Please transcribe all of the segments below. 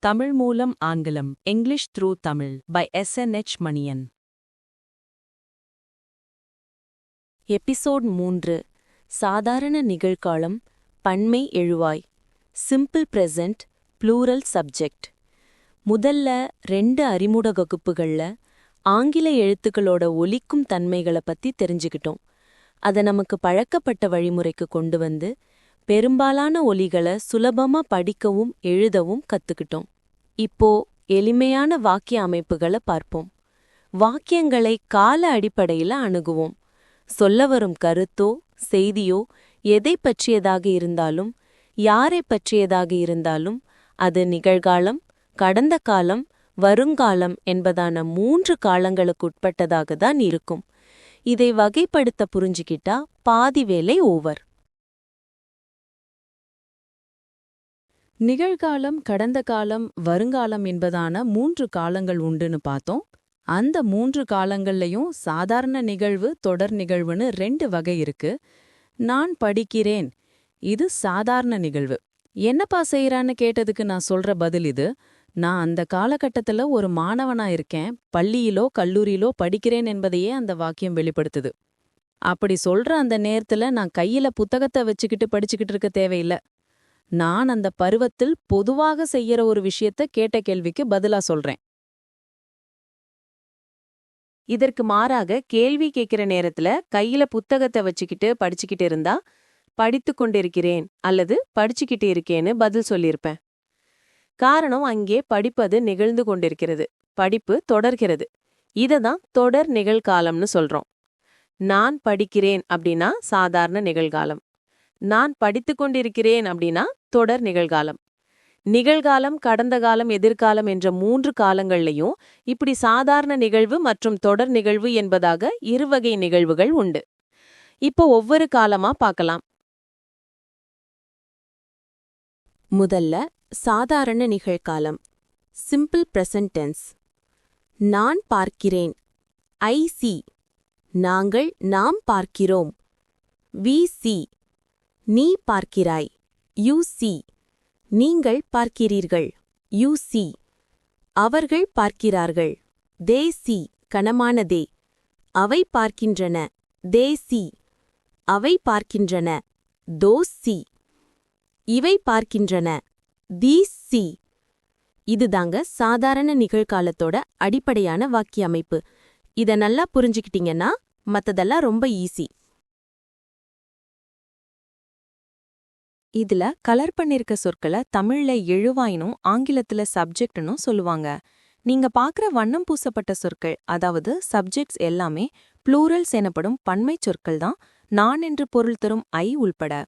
தமிழ் மூலம் ஆங்கிலம் English through Tamil by SNH Maniyan. Episode 3. சாதாரண நிகழ்காலம் பன்மை எழுவாய். Simple present plural subject. முதல்ல 2 அறிமுக வகுப்புகள்ல ஆங்கில எழுத்துக்களோட ஒலிக்கும் தன்மைகளை பத்தி தெரிஞ்சுக்கிட்டோம். அதை நமக்கு பழக்கப்பட்ட வழிமுறைக்கு கொண்டு வந்து பெரும்பாலான ஒலிகளை சுலபமா படிக்கவும் எழுதவும் கத்துக்கிட்டோம். இப்போ எளிமையான வாக்கிய அமைப்புகளை பார்ப்போம். வாக்கியங்களை கால அடிப்படையில அணுகுவோம். சொல்ல வரும் கருத்தோ செய்தியோ எதை பற்றியதாக இருந்தாலும் யாரை பற்றியதாக இருந்தாலும் அது நிகழ்காலம், கடந்த காலம், வருங்காலம் என்பதான 3 காலங்களுக்குட்பட்டதாக தான் இருக்கும். இதை வகைப்படுத்த புரிஞ்சுக்கிட்டா பாதி வேலை ஓவர். நிகழ்காலம், கடந்த காலம், வருங்காலம் என்பதான 3 காலங்கள் உண்டுன்னு பார்த்தோம். அந்த 3 காலங்கள்லயும் சாதாரண நிகழ்வு, தொடர் நிகழ்வுன்னு 2 வகை இருக்கு. நான் படிக்கிறேன், இது சாதாரண நிகழ்வு. என்னப்பா செய்யறான்னு கேட்டதுக்கு நான் சொல்ற பதில் இது. நான் அந்த காலகட்டத்துல ஒரு மாணவனா இருக்கேன், பள்ளியிலோ கல்லூரியிலோ படிக்கிறேன் என்பதையே அந்த வாக்கியம் வெளிப்படுத்துது. அப்படி சொல்ற அந்த நேரத்துல நான் கையில புத்தகத்தை வச்சுக்கிட்டு படிச்சுக்கிட்டு இருக்க தேவையில்லை. நான் அந்த பருவத்தில் பொதுவாக செய்யற ஒரு விஷயத்த கேட்ட கேள்விக்கு பதிலா சொல்றேன். இதற்கு மாறாக கேள்வி கேட்கிற நேரத்துல கையில புத்தகத்தை வச்சுக்கிட்டு படிச்சுக்கிட்டு இருந்தா படித்து கொண்டிருக்கிறேன் அல்லது படிச்சுக்கிட்டு இருக்கேன்னு பதில் சொல்லியிருப்பேன். காரணம், அங்கே படிப்பது நிகழ்ந்து கொண்டிருக்கிறது, படிப்பு தொடர்கிறது. இததான் தொடர் நிகழ்காலம்னு சொல்றோம். நான் படிக்கிறேன் அப்படின்னா சாதாரண நிகழ்காலம், நான் படித்து கொண்டிருக்கிறேன் அப்படின்னா தொடர் நிகழ்காலம். நிகழ்காலம், கடந்த காலம், எதிர்காலம் என்ற 3 காலங்கள்லையும் இப்படி சாதாரண நிகழ்வு மற்றும் தொடர் நிகழ்வு என்பதாக 2 வகை நிகழ்வுகள் உண்டு. இப்போ ஒவ்வொரு காலமா பார்க்கலாம். முதல்ல சாதாரண நிகழ்காலம், சிம்பிள் பிரசன்ட் டென்ஸ். நான் பார்க்கிறேன், ஐ சி. நாங்கள், நாம் பார்க்கிறோம், வி சி. நீ பார்க்கிறாய், யூ சி. நீங்கள் பார்க்கிறீர்கள், யூ சி. அவர்கள் பார்க்கிறார்கள், தே சி. கனமான தே. அவை பார்க்கின்றன, தே சி. அவை பார்க்கின்றன, தோஸ் சி. இவை பார்க்கின்றன, தீஸ் சி. இதுதாங்க சாதாரண நிகழ்காலத்தோட அடிப்படையான வாக்கிய அமைப்பு. இத நல்லா புரிஞ்சுக்கிட்டீங்கன்னா மத்ததெல்லாம் ரொம்ப ஈஸி. இதுல கலர் பண்ணிருக்க சொற்களை தமிழ்ல எழுவாயினும் ஆங்கிலத்துல சப்ஜெக்ட்னும் சொல்லுவாங்க. நீங்க பாக்குற வண்ணம் பூசப்பட்ட சொற்கள், அதாவது சப்ஜெக்ட்ஸ் எல்லாமே ப்ளூரல்ஸ் எனப்படும் பன்மை சொற்கள் தான், நான் என்று பொருள் தரும் ஐ உள்பட.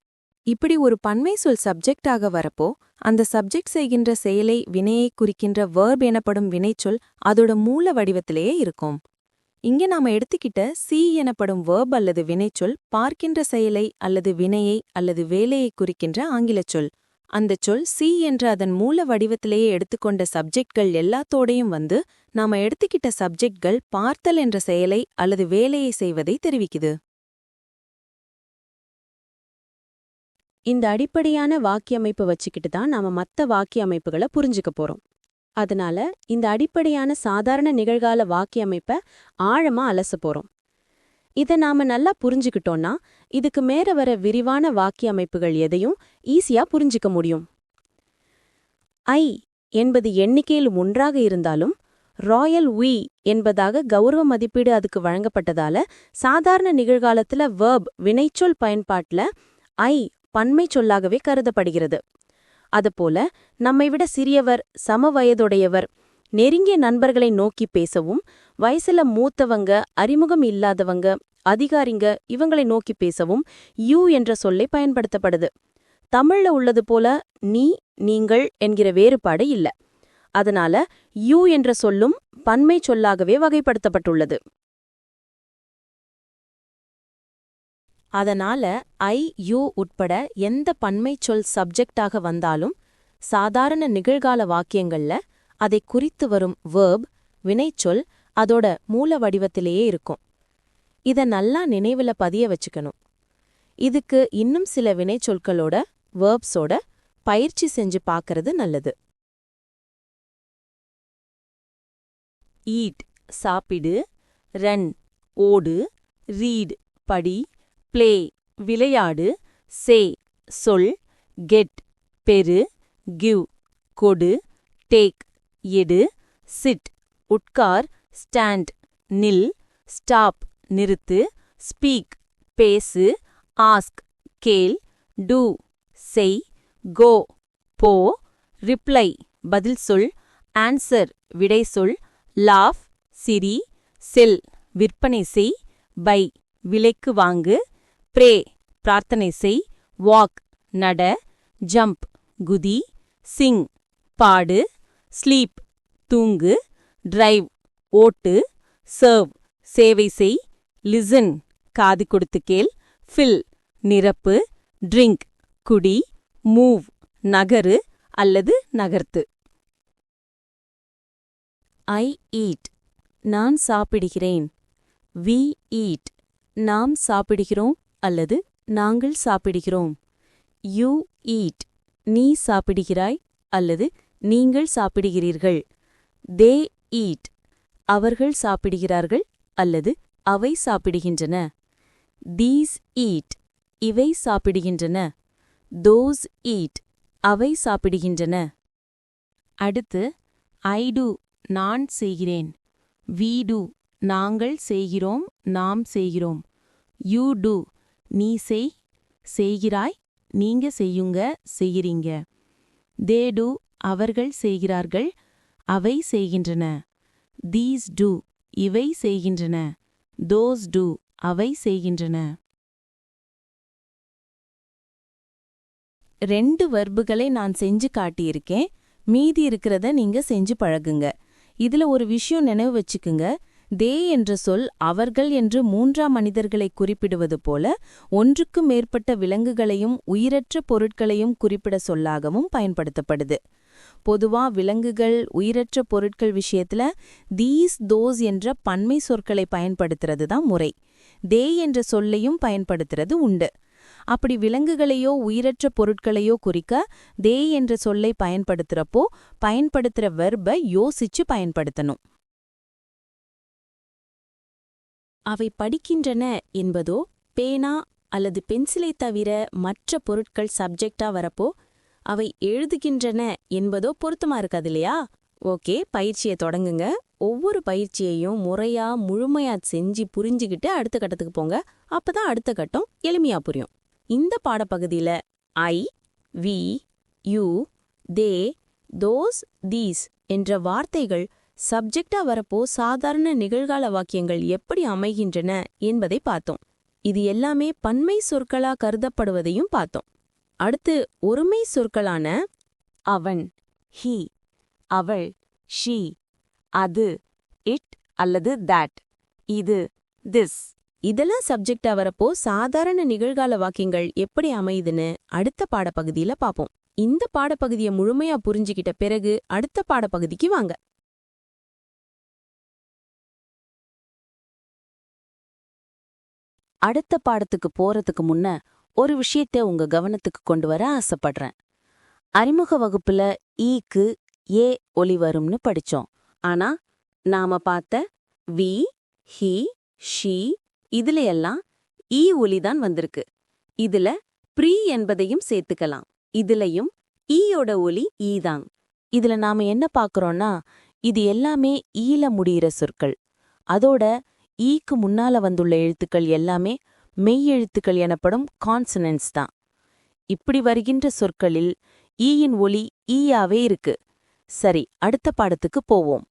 இப்படி ஒரு பன்மை சொல் சப்ஜெக்டாக வரப்போ அந்த சப்ஜெக்ட் செய்கின்ற செயலை, வினையை குறிக்கின்ற வேர்ப் எனப்படும் வினைச்சொல் அதோட மூல வடிவத்திலேயே இருக்கும். இங்க நாம எடுத்துக்கிட்ட சி எனப்படும் வேர்ப் அல்லது வினைச்சொல் பார்க்கின்ற செயலை அல்லது வினையை அல்லது வேலையை குறிக்கின்ற ஆங்கிலச் சொல். அந்தச் சொல் சி என்ற அதன் மூல வடிவத்திலேயே எடுத்துக்கொண்ட சப்ஜெக்ட்கள் எல்லாத்தோடையும் வந்து நாம எடுத்துக்கிட்ட சப்ஜெக்ட்கள் பார்த்தல் என்ற செயலை அல்லது வேலையை செய்வதை தெரிவிக்குது. இந்த அடிப்படையான வாக்கியமைப்பு வச்சுக்கிட்டு தான் நாம மத்த வாக்கிய அமைப்புகளை புரிஞ்சுக்க போறோம். அதனால இந்த அடிப்படையான சாதாரண நிகழ்கால வாக்கிய அமைப்பை ஆழமா அலச போறோம். இதை நாம நல்லா புரிஞ்சுக்கிட்டோம்னா இதுக்கு மேல வர விரிவான வாக்கிய அமைப்புகள் எதையும் ஈஸியா புரிஞ்சுக்க முடியும். ஐ என்பது எண்ணிக்கையில் 1ஆக இருந்தாலும் ராயல் வி என்பதாக கௌரவ மதிப்பீடு அதுக்கு வழங்கப்பட்டதால சாதாரண நிகழ்காலத்துல வேர்ப் வினைச்சொல் பயன்பாட்டுல ஐ பன்மை சொல்லாகவே கருதப்படுகிறது. அதுபோல நம்மை விட சிறியவர், சம வயதுடையவர், நெருங்கிய நண்பர்களை நோக்கி பேசவும், வயசுல மூத்தவங்க, அறிமுகம் இல்லாதவங்க, அதிகாரிங்க இவங்களை நோக்கி பேசவும் யூ என்ற சொல்லை பயன்படுத்தப்படுது. தமிழ்ல உள்ளது போல நீ, நீங்கள் என்கிற வேறுபாடு இல்ல. அதனால யூ என்ற சொல்லும் பன்மை சொல்லாகவே வகைப்படுத்தப்பட்டுள்ளது. அதனால ஐ, யூ உட்பட எந்த பன்மை சொல் சப்ஜெக்டாக வந்தாலும் சாதாரண நிகழ்கால வாக்கியங்கள்ல அதை குறித்து வரும் வேர்ப், வினைச்சொல் அதோட மூல வடிவத்திலேயே இருக்கும். இத நல்லா நினைவுல பதிய வச்சுக்கணும். இதுக்கு இன்னும் சில வினைச்சொற்களோட வேர்ப்ஸோட பயிற்சி செஞ்சு பார்க்கறது நல்லது. ஈட் சாப்பிடு, ரன் ஓடு, ரீட் படி, ப்ளே விளையாடு, சே சொல், கெட் பெறு, கிவ் கொடு, டேக் எடு, சிட் உட்கார், ஸ்டாண்ட் நில், ஸ்டாப் நிறுத்து, ஸ்பீக் பேசு, ஆஸ்க் கேள், டூ செய், கோ போ, ரிப்ளை பதில் சொல், ஆன்சர் விடை சொல், லாஃப் சிரி, செல் விற்பனை செய், பை விலைக்கு வாங்கு, ப்ரே பிரார்த்தனை செய், வாக் நட, ஜம்ப் குதி, சிங் பாடு, ஸ்லீப் தூங்கு, டிரைவ் ஓட்டு, சர்வ் சேவை செய், லிசன் காது கொடுத்து கேள், ஃபில் நிரப்பு, ட்ரிங்க் குடி, மூவ் நகரு அல்லது நகர்த்து. ஐ ஈட் நான் சாப்பிடுகிறேன். வி ஈட் நாம் சாப்பிடுகிறோம் அல்லது நாங்கள் சாப்பிடுகிறோம். யூ ஈட் நீ சாப்பிடுகிறாய் அல்லது நீங்கள் சாப்பிடுகிறீர்கள். தே ஈட் அவர்கள் சாப்பிடுகிறார்கள் அல்லது அவை சாப்பிடுகின்றன. தீஸ் ஈட் இவை சாப்பிடுகின்றன. தோஸ் ஈட் அவை சாப்பிடுகின்றன. அடுத்து ஐ டு நான் செய்கிறேன். வி டு நாங்கள் செய்கிறோம் நாம் செய்கிறோம். யூ டு நீ செய் செய்கிறாய் நீங்க செய்யுங்க செய்கிறீங்க. தே டு அவர்கள் செய்கிறார்கள் அவை செய்கின்றன. தீஸ் டு இவை செய்கின்றன. தோஸ் டு அவை செய்கின்றன. 2 வர்புகளை நான் செஞ்சு காட்டியிருக்கேன். மீதி இருக்கிறத நீங்க செஞ்சு பழகுங்க. இதுல ஒரு விஷயம் நினைவு வச்சுக்குங்க. தே என்ற சொல் அவர்கள் என்று 3ஆம் மனிதர்களை குறிப்பிடுவது போல ஒன்றுக்கு மேற்பட்ட விலங்குகளையும் உயிரற்ற பொருட்களையும் குறிப்பிட சொல்லாகவும் பயன்படுத்தப்படுது. பொதுவா விலங்குகள் உயிரற்ற பொருட்கள் விஷயத்துல தீஸ் தோஸ் என்ற பன்மை சொற்களை பயன்படுத்துறது தான் முறை. தே என்ற சொல்லையும் பயன்படுத்துறது உண்டு. அப்படி விலங்குகளையோ உயிரற்ற பொருட்களையோ குறிக்க தே என்ற சொல்லை பயன்படுத்துறப்போ பயன்படுத்துற வெர்பை யோசிச்சு பயன்படுத்தணும். அவை படிக்கின்றன என்பதோ பேனா அல்லது பென்சிலை தவிர மற்ற பொருட்கள் சப்ஜெக்டா வரப்போ அவை எழுதுகின்றன என்பதோ பொருத்தமா இருக்காது இல்லையா? ஓகே, பயிற்சியை தொடங்குங்க. ஒவ்வொரு பயிற்சியையும் முறையா முழுமையா செஞ்சு புரிஞ்சுக்கிட்டு அடுத்த கட்டத்துக்கு போங்க. அப்பதான் அடுத்த கட்டம் எளிமையா புரியும். இந்த பாடப்பகுதியில I, we, you, they, those, these என்ற வார்த்தைகள் சப்ஜெக்டா வரப்போ சாதாரண நிகழ்கால வாக்கியங்கள் எப்படி அமைகின்றன என்பதை பார்த்தோம். இது எல்லாமே பன்மை சொற்களா கருதப்படுவதையும் பார்த்தோம். அடுத்து ஒருமை சொற்களான அவன், ஹி, அவள், ஷீ, அது, இட் அல்லது தட், இது, திஸ் இதெல்லாம் சப்ஜெக்டா வரப்போ சாதாரண நிகழ்கால வாக்கியங்கள் எப்படி அமையுதுன்னு அடுத்த பாடப்பகுதியில பாப்போம். இந்த பாடப்பகுதியை முழுமையா புரிஞ்சுக்கிட்ட பிறகு அடுத்த பாடப்பகுதிக்கு வாங்க. அடுத்த பாடத்துக்கு போறதுக்கு முன்ன ஒரு விஷயத்தை உங்க கவனத்துக்கு கொண்டு வர ஆசைப்படுறேன். அறிமுக வகுப்புல ஈக்கு ஏ ஒலி வரும்னு படிச்சோம். ஆனா நாம பார்த்த வி, ஹி, ஷீ இதுல எல்லாம் ஈ ஒலிதான் வந்திருக்கு. இதுல ப்ரீ என்பதையும் சேர்த்துக்கலாம். இதுலயும் ஈயோட ஒலி ஈதான். இதுல நாம என்ன பாக்குறோம்னா இது எல்லாமே ஈல முடியிற சொற்கள். அதோட ஈக்கு முன்னால வந்துள்ள எழுத்துக்கள் எல்லாமே மெய்யெழுத்துக்கள் எனப்படும் கான்சனன்ட்ஸ் தான். இப்படி வருகின்ற சொற்களில் ஈயின் ஒலி ஈயாவே இருக்கு. சரி, அடுத்த பாடத்துக்கு போவோம்.